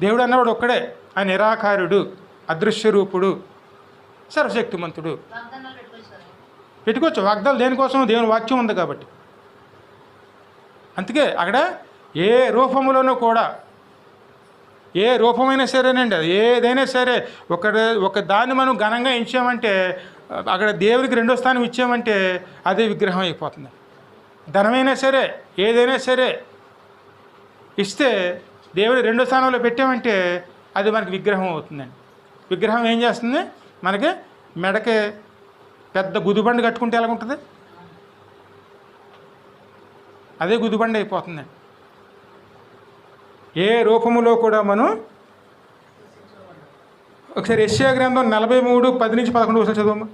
దేవుడు అన్నవాడు ఒక్కడే, ఆయన నిరాకారుడు, అదృశ్య రూపుడు, సర్వశక్తిమంతుడు. పెట్టుకోవచ్చు వాగ్దాలు, దేనికోసం? దేవుని వాక్యం ఉంది కాబట్టి. అందుకే అక్కడ ఏ రూపంలోనూ కూడా, ఏ రూపమైనా సరేనండి, అది ఏదైనా సరే, ఒక దాన్ని మనం ఘనంగా ఇచ్చామంటే, అక్కడ దేవునికి రెండో స్థానం ఇచ్చామంటే అదే విగ్రహం అయిపోతుంది. ధనమైనా సరే, ఏదైనా సరే ఇస్తే దేవుడి రెండో స్థానంలో పెట్టామంటే అది మనకి విగ్రహం అవుతుందండి. విగ్రహం ఏం చేస్తుంది? మనకి మెడకి పెద్ద గుదిబండి కట్టుకుంటే ఎలా ఉంటుంది? అదే గుదిబండి అయిపోతుందండి. ఏ రూపములో కూడా మనం ఒకసారి యెషయా గ్రంథం 43:10-11 చదవమ్మా.